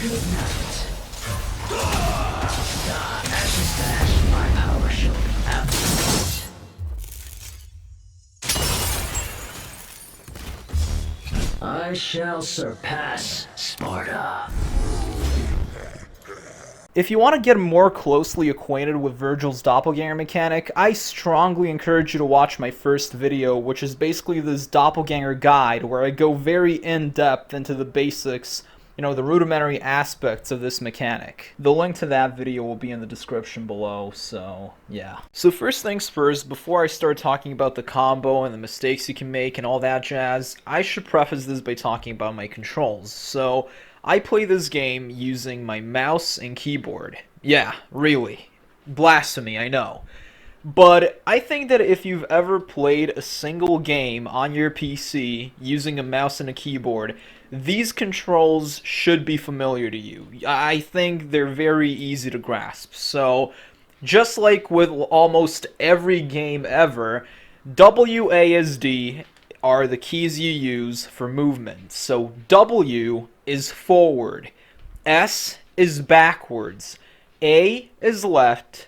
Good night. Ashes to ash, my power shall be absolute. I shall surpass Sparta. If you want to get more closely acquainted with Vergil's Doppelganger mechanic, I strongly encourage you to watch my first video, which is basically this Doppelganger guide, where I go very in-depth into the basics, the rudimentary aspects of this mechanic. The link to that video will be in the description below, so yeah. So first things first, before I start talking about the combo and the mistakes you can make and all that jazz, I should preface this by talking about my controls. So, I play this game using my mouse and keyboard. Yeah, really. Blasphemy, I know. But I think that if you've ever played a single game on your PC using a mouse and a keyboard, these controls should be familiar to you. I think they're very easy to grasp. So, just like with almost every game ever, WASD are the keys you use for movement. So W is forward, S is backwards, A is left,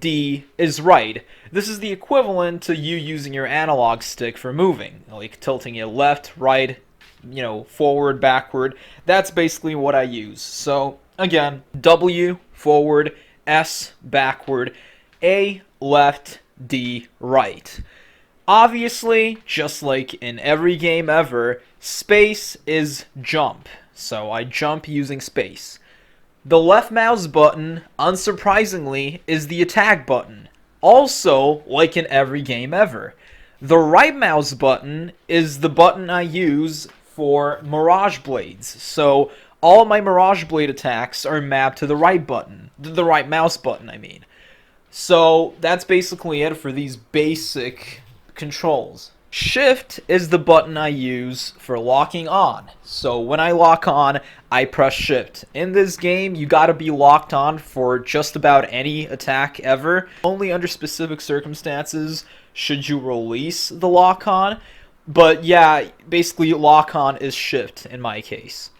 D is right. This is the equivalent to you using your analog stick for moving, like tilting it left, right, forward, backward. That's basically what I use. So again, W forward, S backward, A left, D right. Obviously, just like in every game ever, space is jump, so I jump using space. The left mouse button, unsurprisingly, is the attack button, also like in every game ever. The right mouse button is the button I use for Mirage Blades, so all my Mirage Blade attacks are mapped to the right button, the right mouse button, I mean. So that's basically it for these basic controls. Shift is the button I use for locking on. So when I lock on, I press shift. In this game, you gotta be locked on for just about any attack ever. Only under specific circumstances should you release the lock on. But yeah, basically lock on is shift in my case.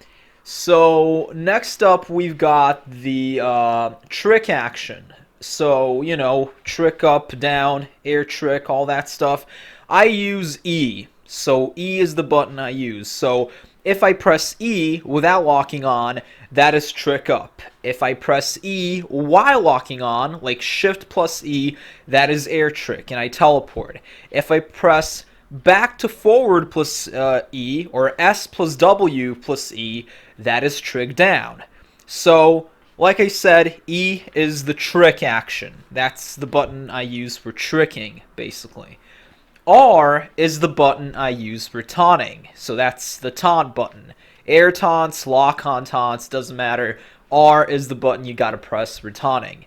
So next up, we've got the trick action. So, trick up, down, air trick, all that stuff. I use E. So E is the button I use. So if I press E without locking on, that is trick up. If I press E while locking on, like shift plus E, that is air trick, and I teleport. If I press back to forward plus E, or S plus W plus E, that is trick down. So, like I said, E is the trick action. That's the button I use for tricking, basically. R is the button I use for taunting. So that's the taunt button. Air taunts, lock-on taunts, doesn't matter. R is the button you gotta press for taunting.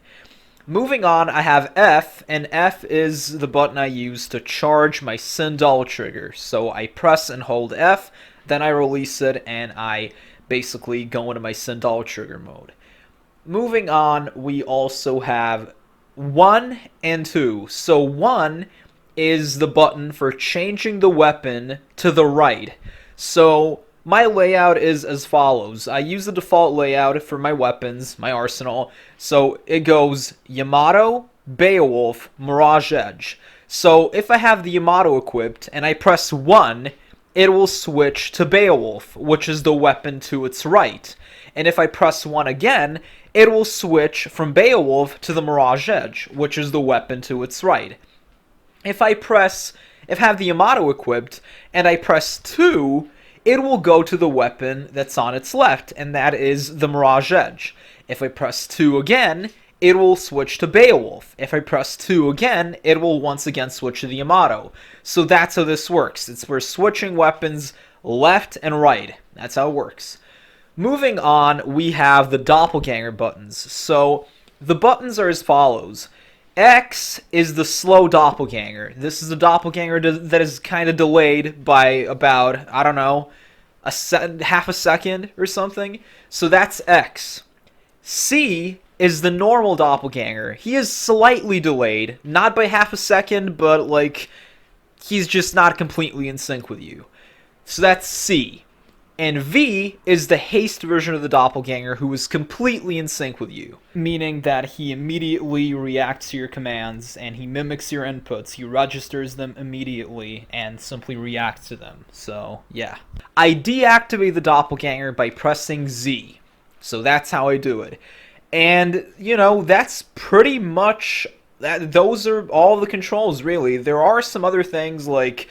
Moving on, I have F, and F is the button I use to charge my Sin Double trigger. So I press and hold F, then I release it, and I basically go into my Sin Double trigger mode. Moving on, we also have 1 and 2. So 1 is the button for changing the weapon to the right. So my layout is as follows. I use the default layout for my weapons, my arsenal. So it goes Yamato, Beowulf, Mirage Edge. So if I have the Yamato equipped and I press 1, it will switch to Beowulf, which is the weapon to its right. And if I press 1 again, it will switch from Beowulf to the Mirage Edge, which is the weapon to its right. If I have the Yamato equipped, and I press 2, it will go to the weapon that's on its left, and that is the Mirage Edge. If I press 2 again, it will switch to Beowulf. If I press 2 again, it will once again switch to the Yamato. So that's how this works. We're switching weapons left and right. That's how it works. Moving on, we have the Doppelganger buttons. So the buttons are as follows. X is the slow Doppelganger. This is the Doppelganger that is kind of delayed by about, I don't know, half a second or something. So that's X. C is the normal Doppelganger. He is slightly delayed, not by half a second, but like he's just not completely in sync with you. So that's C. And V is the haste version of the doppelganger who is completely in sync with you, meaning that he immediately reacts to your commands and he mimics your inputs. He registers them immediately and simply reacts to them. So, yeah. I deactivate the doppelganger by pressing Z. So that's how I do it. And, you know, that's pretty much those are all the controls, really. There are some other things like,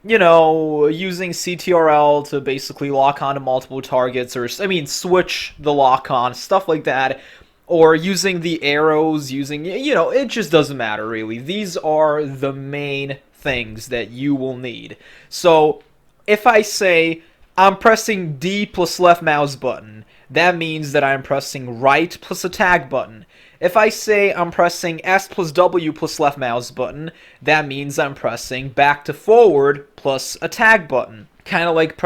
you know, using CTRL to basically lock onto multiple targets, or, I mean, switch the lock on, stuff like that, or using the arrows, using, you know, it just doesn't matter, really. These are the main things that you will need. So, if I say, I'm pressing D plus left mouse button, that means that I'm pressing right plus attack button. If I say I'm pressing S plus W plus left mouse button, that means I'm pressing back to forward plus attack button. Kind of like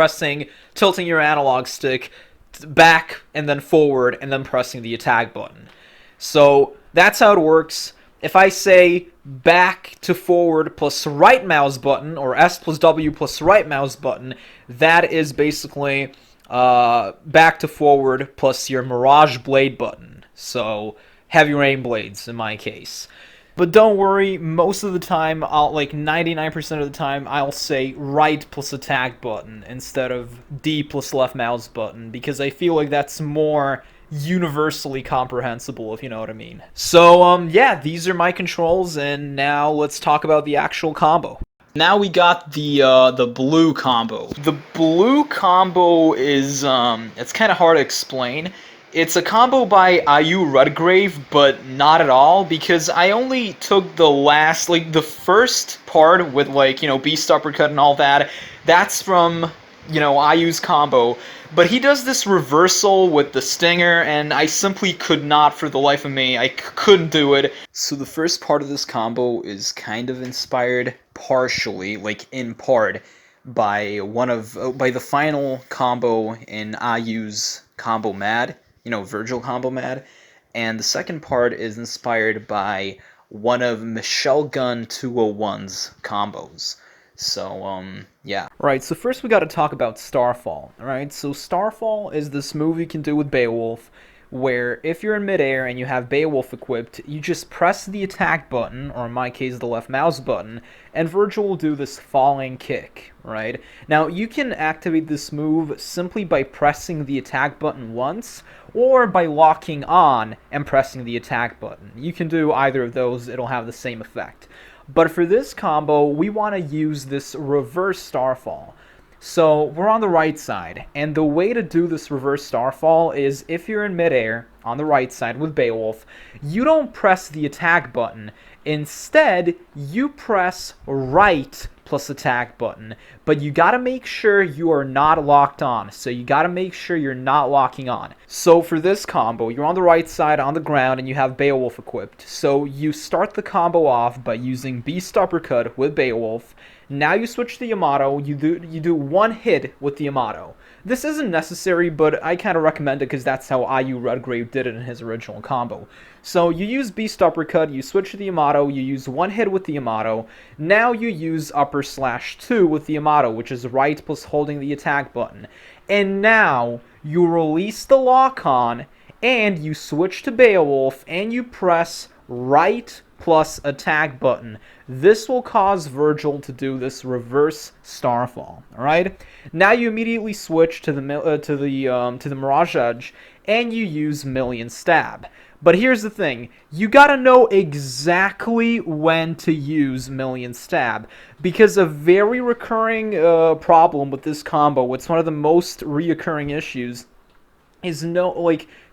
tilting your analog stick back and then forward and then pressing the attack button. So that's how it works. If I say back to forward plus right mouse button, or S plus W plus right mouse button, that is basically back to forward plus your Mirage Blade button. So heavy rain blades in my case. But don't worry, most of the time, like 99% of the time, I'll say right plus attack button instead of D plus left mouse button, because I feel like that's more universally comprehensible, if you know what I mean. So, yeah, these are my controls, and now let's talk about the actual combo. Now we got the blue combo. The blue combo is, it's kind of hard to explain. It's a combo by IU Redgrave, but not at all, because I only took the first part with, like, you know, Beast Uppercut and all that. That's from, you know, IU's combo. But he does this reversal with the Stinger, and I simply could not, for the life of me, I couldn't do it. So the first part of this combo is kind of inspired partially, like in part, by the final combo in IU's Combo Mad. You know, Vergil Combo Mad, and the second part is inspired by one of Michelle Gunn 201's combos. So, yeah. Right, so first we gotta talk about Starfall, alright? So Starfall is this move you can do with Beowulf, where if you're in midair and you have Beowulf equipped, you just press the attack button, or in my case the left mouse button, and Vergil will do this falling kick, right? Now, you can activate this move simply by pressing the attack button once, or by locking on and pressing the attack button. You can do either of those, it'll have the same effect. But for this combo, we want to use this reverse Starfall. So we're on the right side, and the way to do this reverse Starfall is if you're in midair on the right side with Beowulf, you don't press the attack button. Instead, you press right plus attack button, but you gotta make sure you are not locked on. So you gotta make sure you're not locking on. So for this combo, you're on the right side on the ground and you have Beowulf equipped. So you start the combo off by using Beast Uppercut with Beowulf. Now you switch to Yamato, you do one hit with the Yamato. This isn't necessary, but I kind of recommend it because that's how IU Redgrave did it in his original combo. So you use Beast Uppercut, you switch to the Yamato, you use one hit with the Yamato. Now you use upper/2 with the Yamato, which is right plus holding the attack button. And now you release the lock-on, and you switch to Beowulf, and you press right plus attack button. This will cause Vergil to do this reverse Starfall. All right. Now you immediately switch to the Mirage Edge, and you use Million Stab. But here's the thing, you gotta know exactly when to use Million Stab, because a very recurring problem with this combo, it's one of the most reoccurring issues, is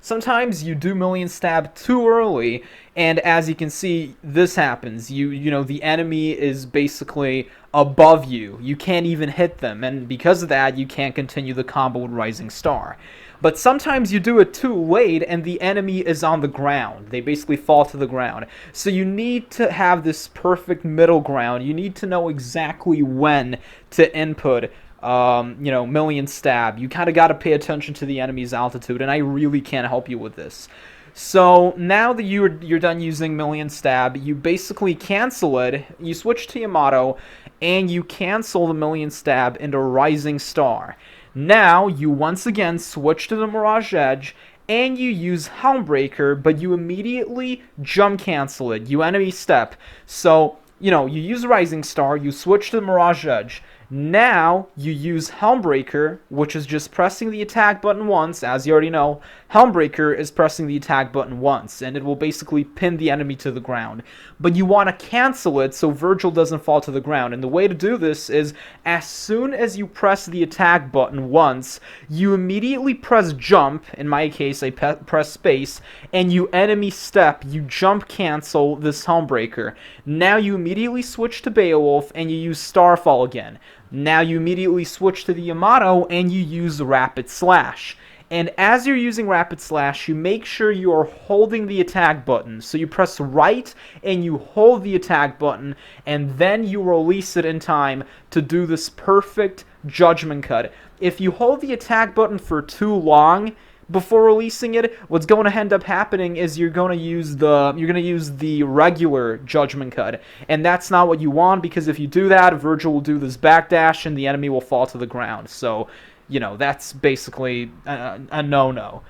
sometimes you do Million Stab too early, and as you can see, this happens. You know, the enemy is basically above you. You can't even hit them, and because of that, you can't continue the combo with Rising Star. But sometimes you do it too late, and the enemy is on the ground. They basically fall to the ground. So you need to have this perfect middle ground. You need to know exactly when to input Million Stab. You kind of got to pay attention to the enemy's altitude, and I really can't help you with this. So now that you're done using Million Stab, you basically cancel it, you switch to Yamato, and you cancel the Million Stab into Rising Star. Now, you once again switch to the Mirage Edge, and you use Helmbreaker, but you immediately jump cancel it. You enemy step. So, you use Rising Star, you switch to the Mirage Edge. Now, you use Helmbreaker, which is just pressing the attack button once, as you already know. Helmbreaker is pressing the attack button once, and it will basically pin the enemy to the ground. But you want to cancel it so Vergil doesn't fall to the ground, and the way to do this is, as soon as you press the attack button once, you immediately press jump, in my case I press space, and you enemy step, you jump cancel this Helmbreaker. Now you immediately switch to Beowulf, and you use Starfall again. Now you immediately switch to the Yamato and you use Rapid Slash. And as you're using Rapid Slash, you make sure you are holding the attack button. So you press right and you hold the attack button, and then you release it in time to do this perfect judgment cut. If you hold the attack button for too long before releasing it, what's going to end up happening is you're going to use the regular judgment cut, and that's not what you want, because if you do that, Vergil will do this backdash and the enemy will fall to the ground. So, that's basically a no-no.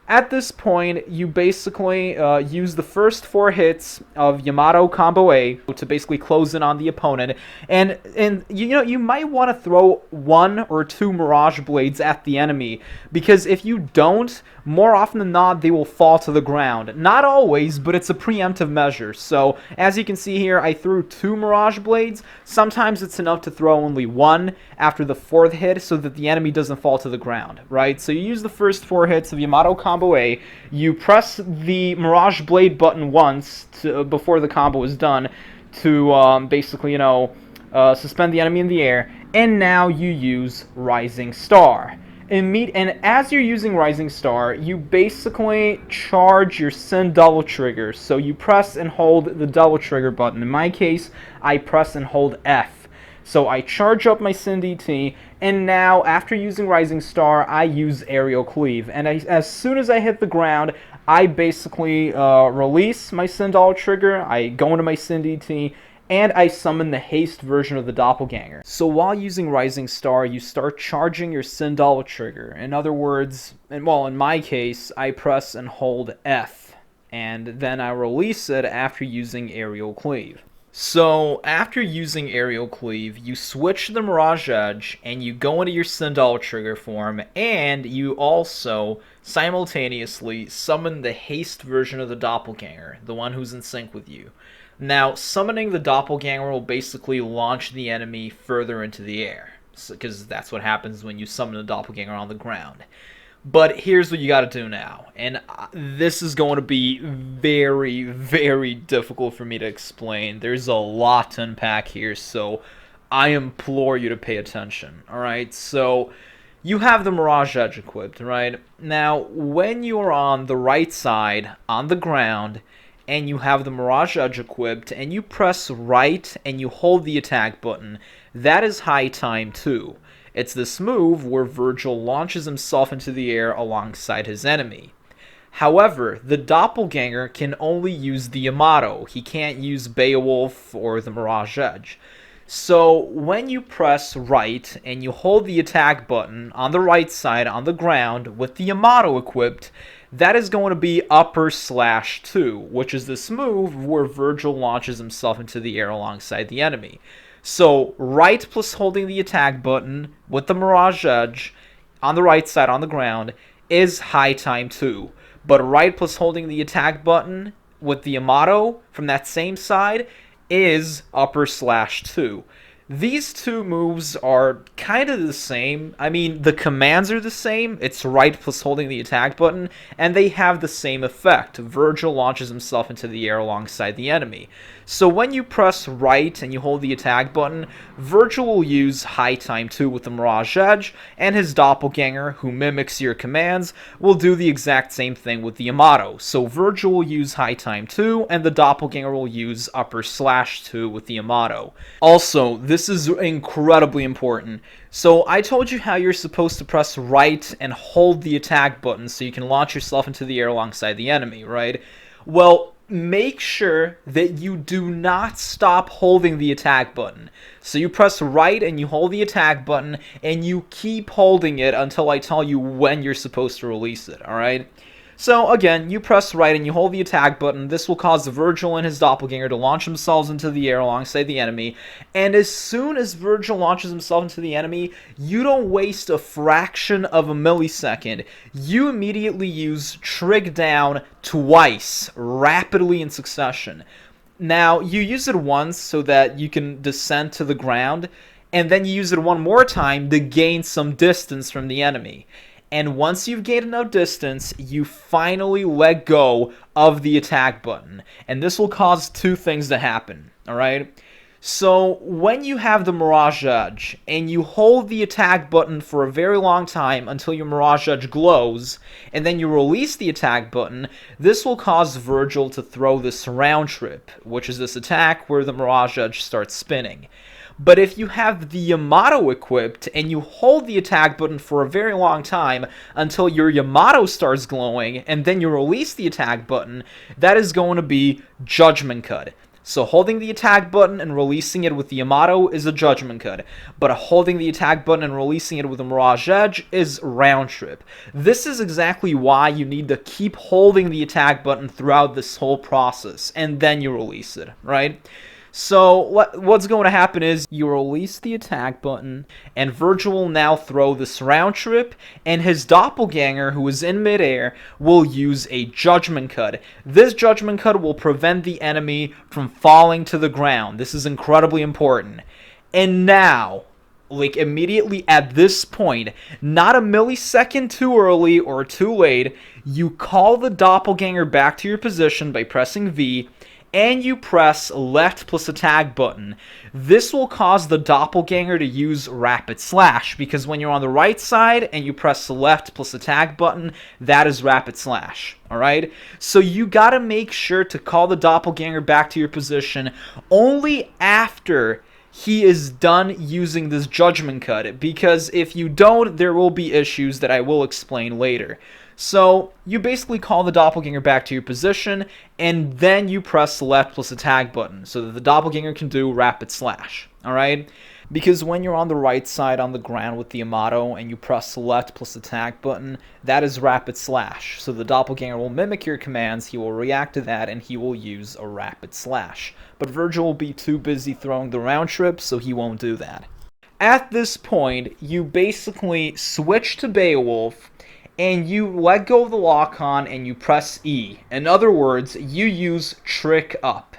At this point, you basically use the first 4 hits of Yamato Combo A to basically close in on the opponent, and you might want to throw 1 or 2 Mirage Blades at the enemy, because if you don't, more often than not, they will fall to the ground. Not always, but it's a preemptive measure. So, as you can see here, I threw 2 Mirage Blades. Sometimes it's enough to throw only 1 after the 4th hit so that the enemy doesn't fall to the ground, right? So you use the first 4 hits of Yamato Combo A, you press the Mirage Blade button once before the combo is done to basically, suspend the enemy in the air, and now you use Rising Star. And as you're using Rising Star, you basically charge your Sin double trigger. So you press and hold the double trigger button. In my case, I press and hold F. So I charge up my Sin DT, and now after using Rising Star, I use Aerial Cleave. And as soon as I hit the ground, I basically release my Sin double trigger, I go into my Sin DT, and I summon the haste version of the Doppelganger. So while using Rising Star, you start charging your Sin double trigger. In other words, in my case, I press and hold F, and then I release it after using Aerial Cleave. So after using Aerial Cleave, you switch to the Mirage Edge, and you go into your Sin double trigger form, and you also simultaneously summon the haste version of the Doppelganger, the one who's in sync with you. Now, summoning the Doppelganger will basically launch the enemy further into the air, because that's what happens when you summon a Doppelganger on the ground. But here's what you gotta do now, and this is going to be very, very difficult for me to explain. There's a lot to unpack here, so I implore you to pay attention, alright? So, you have the Mirage Edge equipped, right? Now, when you're on the right side, on the ground, and you have the Mirage Edge equipped, and you press right and you hold the attack button, that is High Time 2. It's this move where Vergil launches himself into the air alongside his enemy. However, the Doppelganger can only use the Yamato. He can't use Beowulf or the Mirage Edge. So when you press right and you hold the attack button on the right side on the ground with the Yamato equipped, that is going to be upper/2, which is this move where Vergil launches himself into the air alongside the enemy. So right plus holding the attack button with the Mirage Edge on the right side on the ground is High Time 2. But right plus holding the attack button with the Yamato from that same side is upper/2. These two moves are kind of the same. I mean, the commands are the same. It's right plus holding the attack button, and they have the same effect. Vergil launches himself into the air alongside the enemy. So when you press right and you hold the attack button, Vergil will use High Time 2 with the Mirage Edge, and his Doppelganger, who mimics your commands, will do the exact same thing with the Yamato. So Vergil will use High Time 2, and the Doppelganger will use upper/2 with the Yamato. Also, this is incredibly important. So I told you how you're supposed to press right and hold the attack button so you can launch yourself into the air alongside the enemy, right? Well, make sure that you do not stop holding the attack button. So you press right and you hold the attack button, and you keep holding it until I tell you when you're supposed to release it, alright? So again, you press right and you hold the attack button. This will cause Vergil and his doppelganger to launch themselves into the air alongside the enemy. And as soon as Vergil launches himself into the enemy, you don't waste a fraction of a millisecond. You immediately use Trig Down twice, rapidly in succession. Now, you use it once so that you can descend to the ground, and then you use it one more time to gain some distance from the enemy. And once you've gained enough distance, you finally let go of the attack button. And this will cause two things to happen, alright? So, when you have the Mirage Edge, and you hold the attack button for a very long time until your Mirage Edge glows, and then you release the attack button, this will cause Vergil to throw this round trip, which is this attack where the Mirage Edge starts spinning. But if you have the Yamato equipped and you hold the attack button for a very long time until your Yamato starts glowing and then you release the attack button, that is going to be Judgment Cut. So holding the attack button and releasing it with the Yamato is a Judgment Cut, but holding the attack button and releasing it with a Mirage Edge is Round Trip. This is exactly why you need to keep holding the attack button throughout this whole process, and then you release it, right? So what's going to happen is you release the attack button, and Vergil will now throw this round trip, and his doppelganger, who is in midair, will use a Judgment Cut. This Judgment Cut will prevent the enemy from falling to the ground. This is incredibly important. And now, like immediately at this point, not a millisecond too early or too late, you call the doppelganger back to your position by pressing V, and you press left plus attack button. This will cause the doppelganger to use rapid slash, because when you're on the right side and you press left plus attack button, that is rapid slash. Alright? So you gotta make sure to call the doppelganger back to your position only after he is done using this Judgment Cut, because if you don't, there will be issues that I will explain later. So you basically call the doppelganger back to your position, and then you press left plus attack button so that the doppelganger can do rapid slash. Alright? Because when you're on the right side on the ground with the Yamato and you press left plus attack button, that is rapid slash. So the doppelganger will mimic your commands, he will react to that, and he will use a rapid slash. But Vergil will be too busy throwing the round trip, so he won't do that. At this point, you basically switch to Beowulf, and you let go of the lock-on and you press E. In other words, you use Trick Up.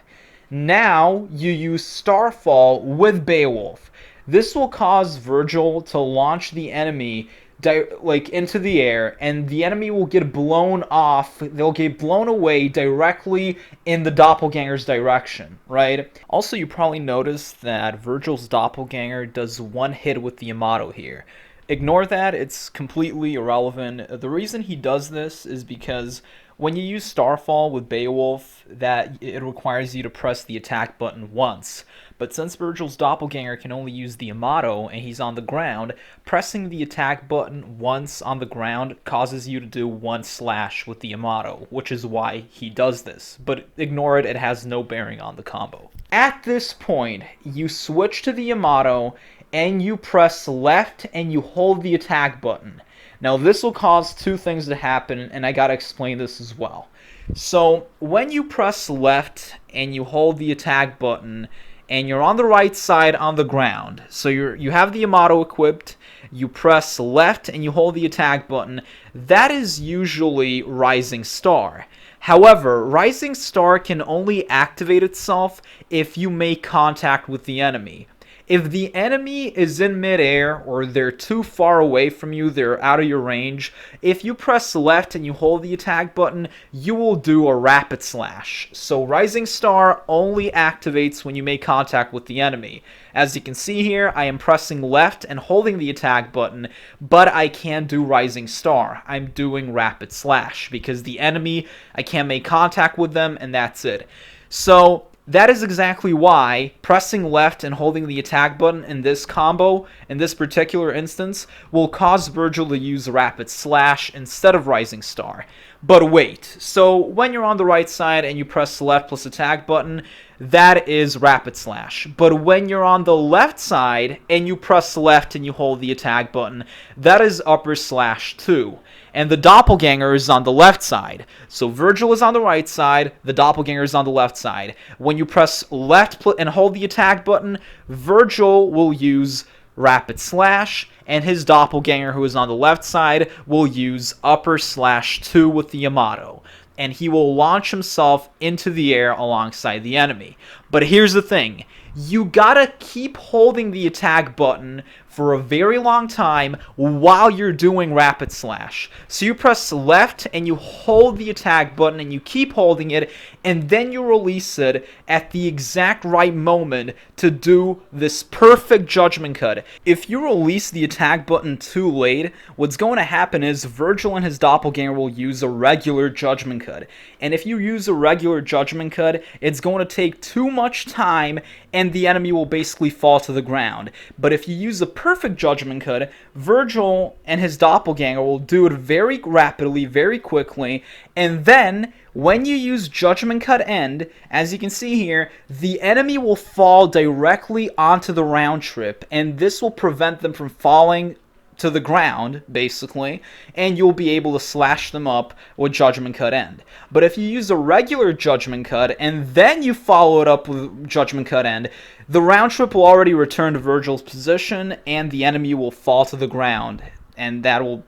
Now, you use Starfall with Beowulf. This will cause Vergil to launch the enemy into the air, and the enemy will get blown off. They'll get blown away directly in the doppelganger's direction, right? Also, you probably noticed that Vergil's doppelganger does one hit with the Yamato here. Ignore that, it's completely irrelevant. The reason he does this is because when you use Starfall with Beowulf, that it requires you to press the attack button once. But since Vergil's doppelganger can only use the Yamato and he's on the ground, pressing the attack button once on the ground causes you to do one slash with the Yamato, which is why he does this. But ignore it, it has no bearing on the combo. At this point, you switch to the Yamato and you press left and you hold the attack button. Now this will cause two things to happen, and I gotta explain this as well. So when you press left and you hold the attack button and you're on the right side on the ground, so you have the Yamato equipped, you press left and you hold the attack button, that is usually Rising Star. However, Rising Star can only activate itself if you make contact with the enemy. If the enemy is in midair or they're too far away from you, they're out of your range, if you press left and you hold the attack button, you will do a rapid slash. So Rising Star only activates when you make contact with the enemy. As you can see here, I am pressing left and holding the attack button, but I can't do Rising Star. I'm doing rapid slash because the enemy, I can't make contact with them, and that's it. So that is exactly why pressing left and holding the attack button in this combo, in this particular instance, will cause Vergil to use Rapid Slash instead of Rising Star. But wait, so when you're on the right side and you press left plus attack button, that is rapid slash. But when you're on the left side and you press left and you hold the attack button, that is upper slash 2. And the doppelganger is on the left side. So Vergil is on the right side, the doppelganger is on the left side. When you press left and hold the attack button, Vergil will use rapid slash, and his doppelganger, who is on the left side, will use upper slash 2 with the Yamato. And he will launch himself into the air alongside the enemy. But here's the thing. You gotta keep holding the attack button for a very long time while you're doing rapid slash. So you press left and you hold the attack button and you keep holding it, and then you release it at the exact right moment to do this perfect judgment cut. If you release the attack button too late, what's going to happen is Vergil and his doppelganger will use a regular judgment cut. And if you use a regular judgment cut, it's going to take too much time and the enemy will basically fall to the ground. But if you use a perfect judgment cut, Vergil and his doppelganger will do it very rapidly, very quickly, and then when you use judgment cut end, as you can see here, the enemy will fall directly onto the round trip, and this will prevent them from falling to the ground, basically, and you'll be able to slash them up with judgment cut end. But if you use a regular judgment cut and then you follow it up with judgment cut end, the round trip will already return to Vergil's position and the enemy will fall to the ground, and that will,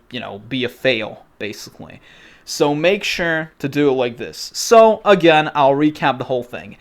be a fail, basically. So make sure to do it like this. So again, I'll recap the whole thing.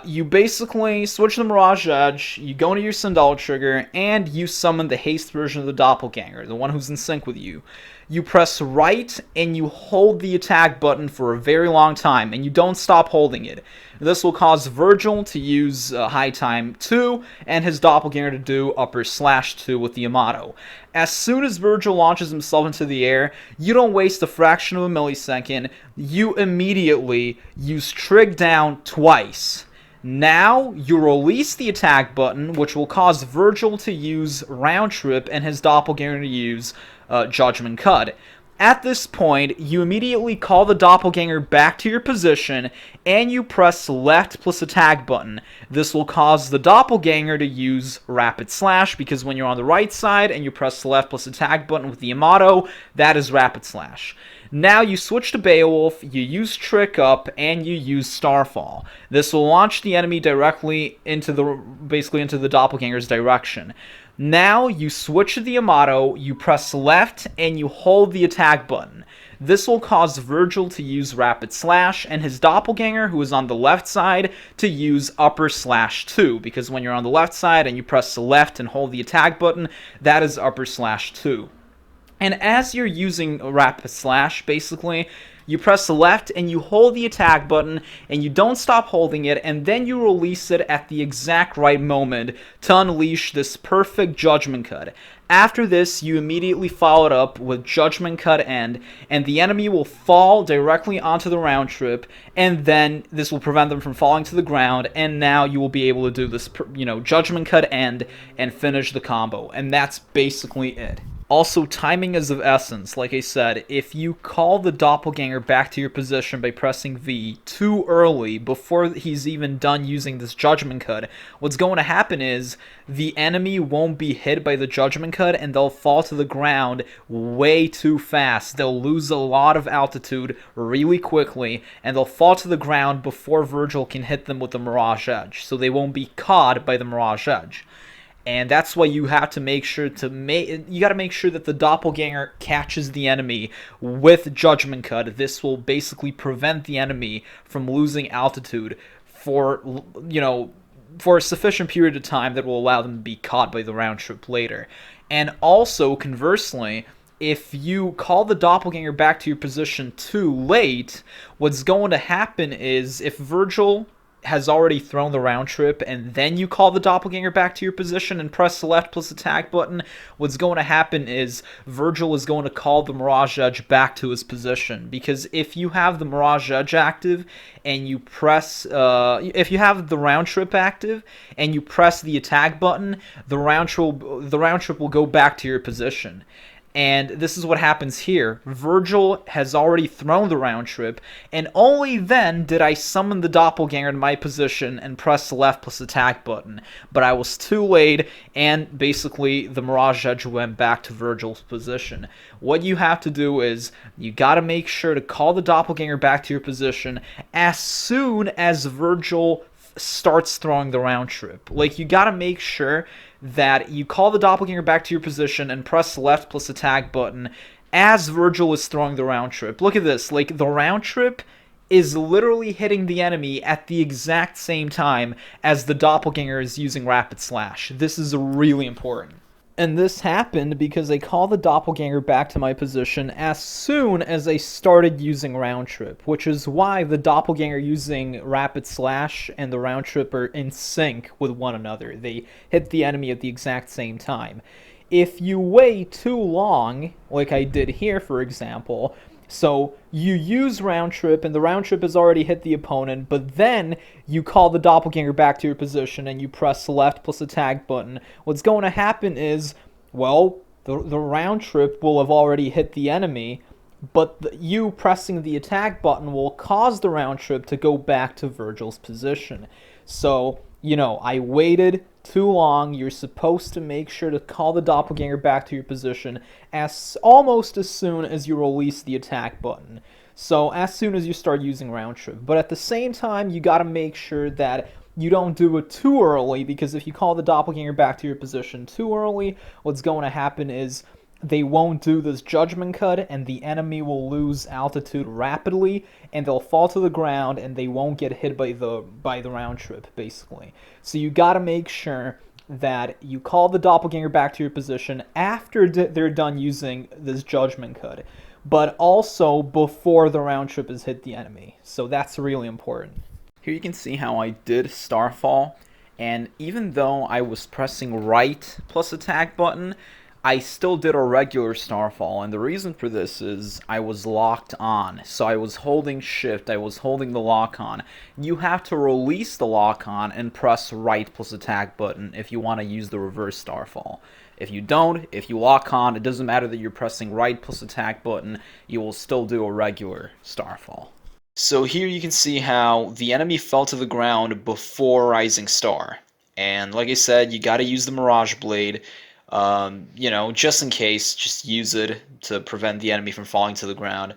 You basically switch the Mirage Edge, you go into your Sindel trigger, and you summon the haste version of the Doppelganger, the one who's in sync with you. You press right, and you hold the attack button for a very long time, and you don't stop holding it. This will cause Vergil to use High Time 2, and his Doppelganger to do upper slash 2 with the Yamato. As soon as Vergil launches himself into the air, you don't waste a fraction of a millisecond, you immediately use Trig down twice. Now, you release the attack button, which will cause Vergil to use Round Trip and his Doppelganger to use Judgment Cut. At this point, you immediately call the Doppelganger back to your position, and you press left plus attack button. This will cause the Doppelganger to use rapid slash, because when you're on the right side and you press left plus attack button with the Yamato, that is rapid slash. Now you switch to Beowulf, you use Trick Up, and you use Starfall. This will launch the enemy directly into the Doppelganger's direction. Now you switch to the Yamato, you press left, and you hold the attack button. This will cause Vergil to use rapid slash, and his Doppelganger, who is on the left side, to use upper slash 2, because when you're on the left side and you press left and hold the attack button, that is upper slash 2. And as you're using rapid slash, basically, you press left and you hold the attack button and you don't stop holding it, and then you release it at the exact right moment to unleash this perfect judgment cut. After this, you immediately follow it up with judgment cut end, and the enemy will fall directly onto the round trip, and then this will prevent them from falling to the ground, and now you will be able to do this, judgment cut end and finish the combo, and that's basically it. Also, timing is of essence. Like I said, if you call the Doppelganger back to your position by pressing V too early, before he's even done using this Judgment Cut, what's going to happen is the enemy won't be hit by the Judgment Cut and they'll fall to the ground way too fast. They'll lose a lot of altitude really quickly, and they'll fall to the ground before Vergil can hit them with the Mirage Edge, so they won't be caught by the Mirage Edge. And that's why you have to make sure you got to make sure that the Doppelganger catches the enemy with Judgment Cut. This will basically prevent the enemy from losing altitude for a sufficient period of time that will allow them to be caught by the round trip later. And also, conversely, if you call the Doppelganger back to your position too late, what's going to happen is if Vergil has already thrown the round trip and then you call the Doppelganger back to your position and press the left plus attack button, what's going to happen is Vergil is going to call the Mirage Edge back to his position. Because if you have the Mirage Edge active and you press, if you have the round trip active and you press the attack button, the round trip will go back to your position. And this is what happens here. Vergil has already thrown the round trip, and only then did I summon the Doppelganger in my position and press the left plus attack button. But I was too late, and basically the Mirage Edge went back to Vergil's position. What you have to do is, you gotta make sure to call the Doppelganger back to your position as soon as Vergil starts throwing the round trip. Like, you gotta make sure that you call the Doppelganger back to your position and press left plus attack button as Vergil is throwing the round trip. Look at this. Like, the round trip is literally hitting the enemy at the exact same time as the Doppelganger is using Rapid Slash. This is really important. And this happened because I called the Doppelganger back to my position as soon as I started using Round Trip, which is why the Doppelganger using Rapid Slash and the Round Trip are in sync with one another. They hit the enemy at the exact same time. If you wait too long, like I did here, for example, so you use Round Trip, and the Round Trip has already hit the opponent, but then you call the Doppelganger back to your position and you press left plus attack button. What's going to happen is, well, the Round Trip will have already hit the enemy, but you pressing the attack button will cause the Round Trip to go back to Vergil's position. So, you know, I waited too long. You're supposed to make sure to call the Doppelganger back to your position almost as soon as you release the attack button. So as soon as you start using Round Trip. But at the same time, you got to make sure that you don't do it too early, because if you call the Doppelganger back to your position too early, what's going to happen is they won't do this judgment cut, and the enemy will lose altitude rapidly, and they'll fall to the ground, and they won't get hit by the round trip, basically. So you gotta make sure that you call the Doppelganger back to your position after they're done using this judgment cut, but also before the round trip has hit the enemy. So that's really important. Here you can see how I did Starfall, and even though I was pressing right plus attack button, I still did a regular Starfall, and the reason for this is I was locked on. So I was holding shift, I was holding the lock on. You have to release the lock on and press right plus attack button if you want to use the reverse Starfall. If you don't, if you lock on, it doesn't matter that you're pressing right plus attack button, you will still do a regular Starfall. So here you can see how the enemy fell to the ground before Rising Star. And like I said, you gotta use the Mirage Blade. You know, just in case, just use it to prevent the enemy from falling to the ground.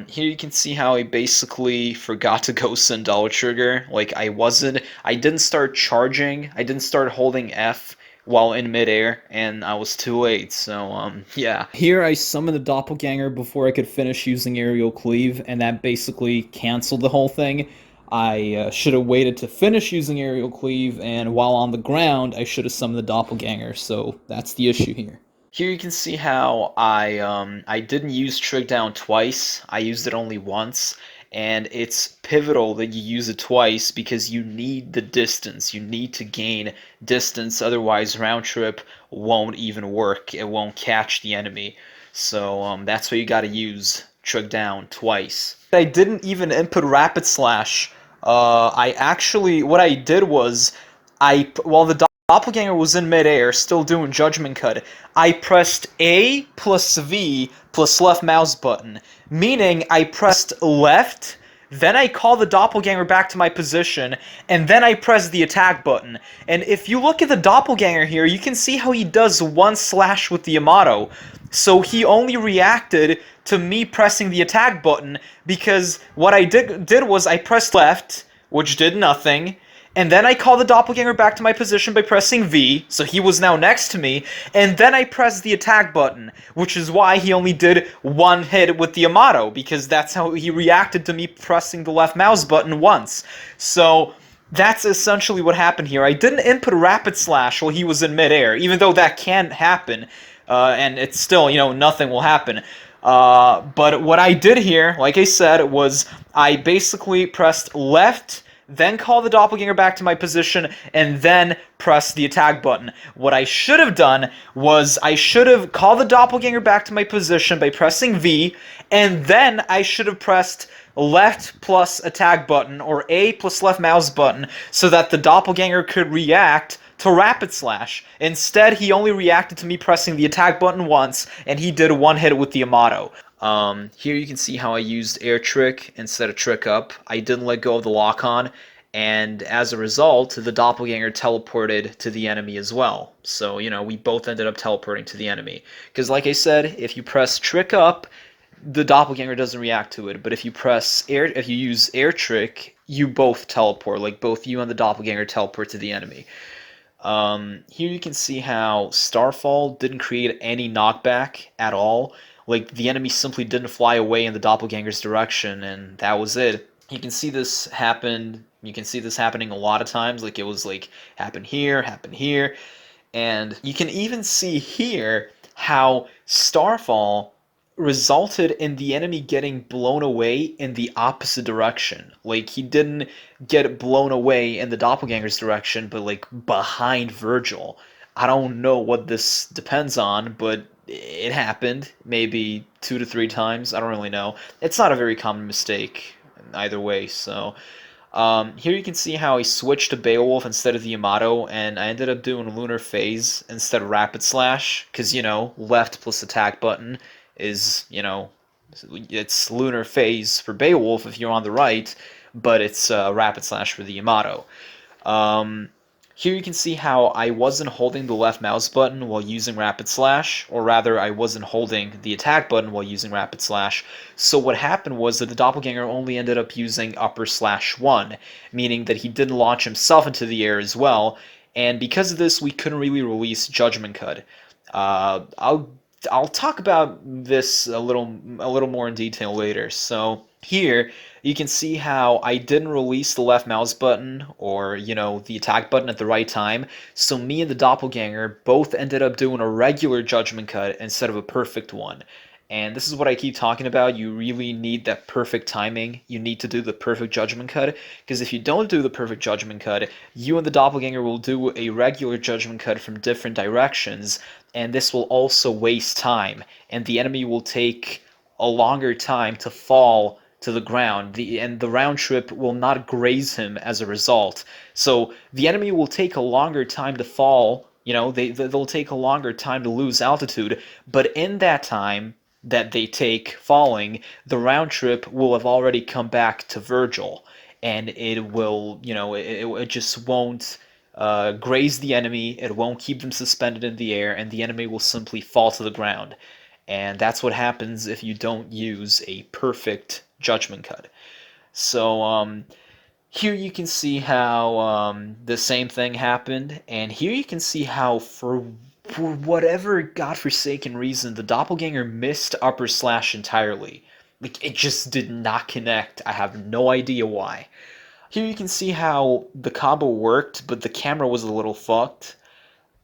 Here you can see how I basically forgot to go send Double Trigger. Like, I didn't start charging, I didn't start holding F while in midair, and I was too late, so, yeah. Here I summoned the Doppelganger before I could finish using Aerial Cleave, and that basically canceled the whole thing. I should have waited to finish using Aerial Cleave, and while on the ground, I should have summoned the Doppelganger, so that's the issue here. Here you can see how I didn't use Trig Down twice, I used it only once, and it's pivotal that you use it twice because you need the distance, you need to gain distance, otherwise Round Trip won't even work, it won't catch the enemy. So that's why you gotta use Trig Down twice. I didn't even input Rapid Slash. What I did was, while the Doppelganger was in midair, still doing Judgment Cut, I pressed A plus V plus left mouse button, meaning I pressed left, then I call the Doppelganger back to my position, and then I press the attack button. And if you look at the Doppelganger here, you can see how he does one slash with the Yamato. So he only reacted to me pressing the attack button, because what I did was I pressed left, which did nothing, and then I called the Doppelganger back to my position by pressing V, so he was now next to me, and then I pressed the attack button, which is why he only did one hit with the Yamato, because that's how he reacted to me pressing the left mouse button once. So that's essentially what happened here. I didn't input Rapid Slash while he was in midair, even though that can happen, and it's still, you know, nothing will happen. But what I did here, like I said, was I basically pressed left, then call the Doppelganger back to my position, and then press the attack button. What I should have done was I should have called the Doppelganger back to my position by pressing V, and then I should have pressed left plus attack button, or A plus left mouse button, so that the Doppelganger could react to Rapid Slash. Instead, he only reacted to me pressing the attack button once, and he did one hit with the Yamato. Here you can see how I used Air Trick instead of Trick Up. I didn't let go of the lock-on, and as a result, the Doppelganger teleported to the enemy as well. So, you know, we both ended up teleporting to the enemy. Because like I said, if you press Trick Up, the Doppelganger doesn't react to it, but if you use Air Trick, you both teleport, like both you and the Doppelganger teleport to the enemy. Here you can see how Starfall didn't create any knockback at all. Like, the enemy simply didn't fly away in the Doppelganger's direction, and that was it. You can see this happened. You can see this happening a lot of times. Like, it was like happen here, and you can even see here how Starfall resulted in the enemy getting blown away in the opposite direction. Like, he didn't get blown away in the Doppelganger's direction, but like behind Vergil. I don't know what this depends on, but it happened maybe 2 to 3 times. I don't really know. It's not a very common mistake either way, so here you can see how I switched to Beowulf instead of the Yamato, and I ended up doing Lunar Phase instead of Rapid Slash, because, you know, left plus attack button is, you know, it's Lunar Phase for Beowulf if you're on the right, but it's Rapid Slash for the Yamato. Here you can see how I wasn't holding the left mouse button while using Rapid Slash, or rather, I wasn't holding the attack button while using Rapid Slash. So what happened was that the Doppelganger only ended up using upper slash 1, meaning that he didn't launch himself into the air as well, and because of this, we couldn't really release Judgment Cut. I'll talk about this a little more in detail later. So here you can see how I didn't release the left mouse button or, you know, the attack button at the right time. So me and the Doppelganger both ended up doing a regular Judgment Cut instead of a perfect one. And this is what I keep talking about. You really need that perfect timing. You need to do the perfect Judgment Cut, because if you don't do the perfect Judgment Cut, you and the Doppelganger will do a regular Judgment Cut from different directions, and this will also waste time, and the enemy will take a longer time to fall to the ground, and the round trip will not graze him as a result. So the enemy will take a longer time to fall, you know, they'll take a longer time to lose altitude, but in that time that they take falling, the round trip will have already come back to Vergil, and it will, you know, it just won't graze the enemy, it won't keep them suspended in the air, and the enemy will simply fall to the ground. And that's what happens if you don't use a perfect Judgment Cut. So, here you can see how the same thing happened, and here you can see how for whatever godforsaken reason, the Doppelganger missed upper slash entirely. Like, it just did not connect. I have no idea why. Here you can see how the combo worked, but the camera was a little fucked.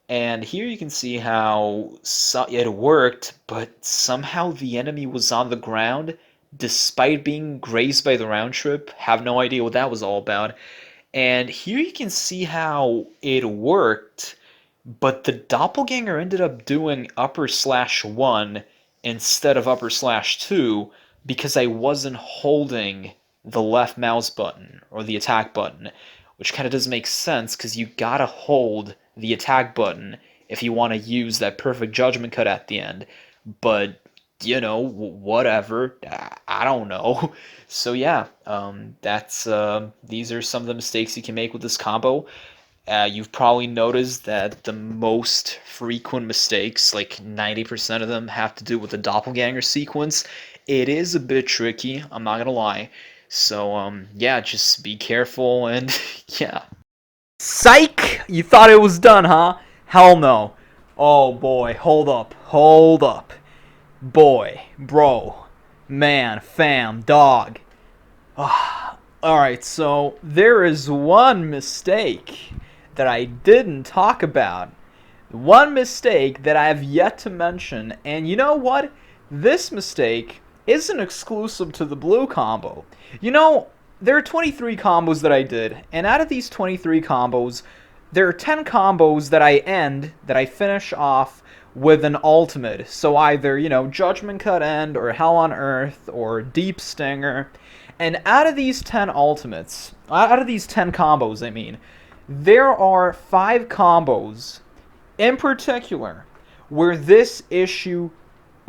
And here you can see how it worked, but somehow the enemy was on the ground despite being grazed by the round trip. Have no idea what that was all about. And here you can see how it worked, but the Doppelganger ended up doing upper slash 1 instead of upper slash 2 because I wasn't holding the left mouse button or the attack button, which kind of doesn't make sense because you gotta hold the attack button if you want to use that perfect Judgment Cut at the end. But, you know, whatever. I don't know. So yeah, these are some of the mistakes you can make with this combo. You've probably noticed that the most frequent mistakes, like 90% of them, have to do with the Doppelganger sequence. It is a bit tricky, I'm not gonna lie. So, yeah, just be careful and, yeah. Psych! You thought it was done, huh? Hell no. Oh boy, hold up. Boy, bro, man, fam, dog. Alright, so there is one mistake that I didn't talk about. One mistake that I have yet to mention, and you know what? This mistake isn't exclusive to the blue combo. You know, there are 23 combos that I did, and out of these 23 combos, there are 10 combos that I finish off with an ultimate. So either, you know, Judgment Cut End, or Hell on Earth, or Deep Stinger. And out of these 10 combos, I mean, There are 5 combos in particular where this issue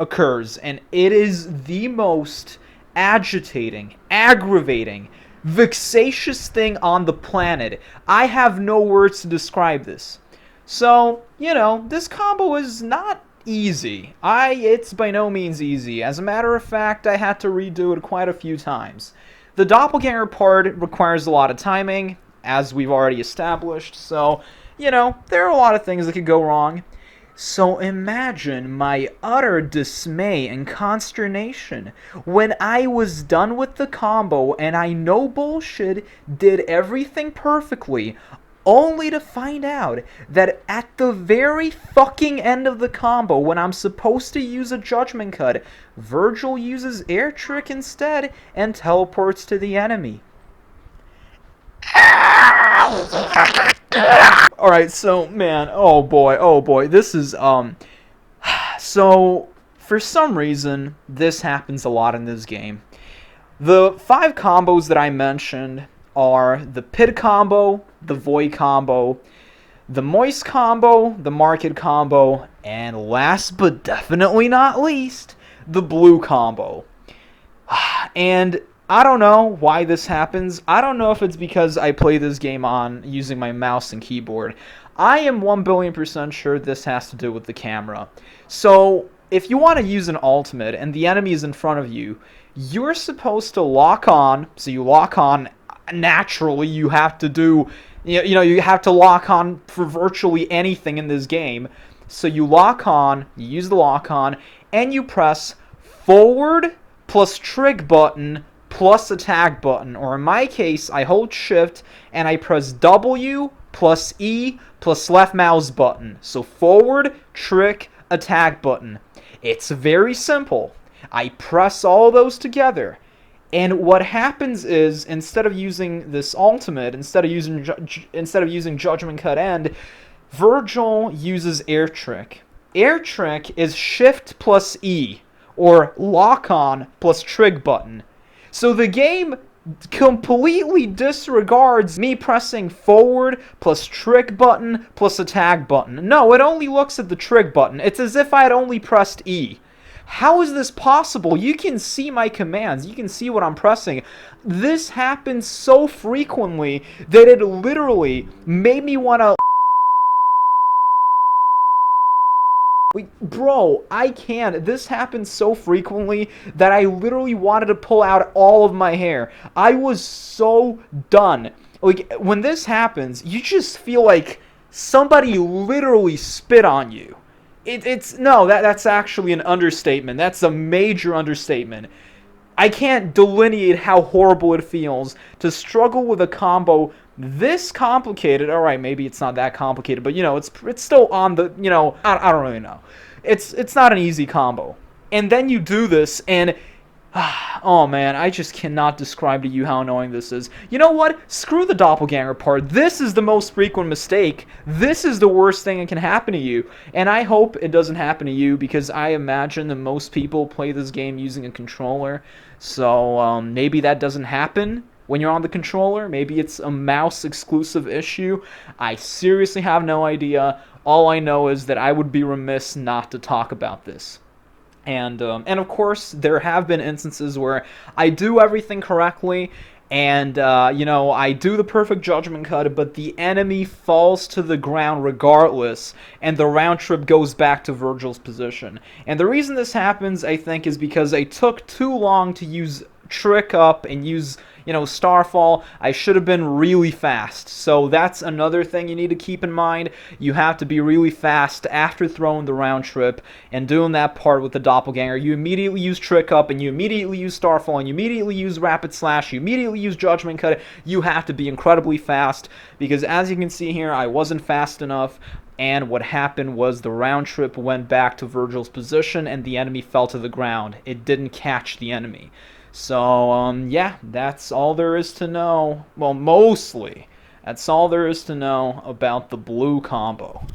occurs, and it is the most agitating, aggravating, vexatious thing on the planet. I have no words to describe this. So, this combo is not easy. It's by no means easy. As a matter of fact, I had to redo it quite a few times. The doppelganger part requires a lot of timing, as we've already established, so, there are a lot of things that could go wrong. So imagine my utter dismay and consternation when I was done with the combo and I, no bullshit, did everything perfectly, only to find out that at the very fucking end of the combo, when I'm supposed to use a judgment cut, Vergil uses air trick instead and teleports to the enemy. Alright, so, man, oh boy, this is, so, for some reason, this happens a lot in this game. The 5 combos that I mentioned are the Pit combo, the Void combo, the Moist combo, the Market combo, and last but definitely not least, the Blue combo. And I don't know why this happens. I don't know if it's because I play this game on using my mouse and keyboard. I am 1,000,000,000% sure this has to do with the camera. So, if you want to use an ultimate and the enemy is in front of you, you're supposed to lock on. So you lock on. Naturally, you have to do, you have to lock on for virtually anything in this game. So you lock on, you use the lock on, and you press forward plus trig button plus attack button, or in my case, I hold shift and I press W plus E plus left mouse button. So forward, trick, attack button. It's very simple. I press all those together, and what happens is, instead of using this ultimate, instead of using judgment cut end, Vergil uses air trick. Air trick is shift plus E, or lock on plus trig button. So the game completely disregards me pressing forward plus trig button plus attack button. No, it only looks at the trig button. It's as if I had only pressed E. How is this possible? You can see my commands. You can see what I'm pressing. This happens so frequently that it literally made me want to... Bro, I can't. This happens so frequently that I literally wanted to pull out all of my hair. I was so done. Like, when this happens, you just feel like somebody literally spit on you. That's actually an understatement. That's a major understatement. I can't delineate how horrible it feels to struggle with a combo this complicated. All right, maybe it's not that complicated, but it's still on the, I don't really know. It's not an easy combo. And then you do this and oh man, I just cannot describe to you how annoying this is. You know what? Screw the doppelganger part. This is the most frequent mistake. This is the worst thing that can happen to you. And I hope it doesn't happen to you, because I imagine that most people play this game using a controller. So maybe that doesn't happen when you're on the controller. Maybe it's a mouse exclusive issue. I seriously have no idea. All I know is that I would be remiss not to talk about this. And of course, there have been instances where I do everything correctly, and I do the perfect judgment cut, but the enemy falls to the ground regardless, and the round trip goes back to Vergil's position. And the reason this happens, I think, is because I took too long to use trick up and use Starfall. I should have been really fast. So that's another thing you need to keep in mind. You have to be really fast after throwing the round trip and doing that part with the doppelganger. You immediately use trick up, and you immediately use Starfall, and you immediately use rapid slash, you immediately use judgment cut. You have to be incredibly fast, because as you can see here, I wasn't fast enough. And what happened was the round trip went back to Vergil's position and the enemy fell to the ground. It didn't catch the enemy. So, yeah, that's all there is to know. Well, mostly, that's all there is to know about the blue combo.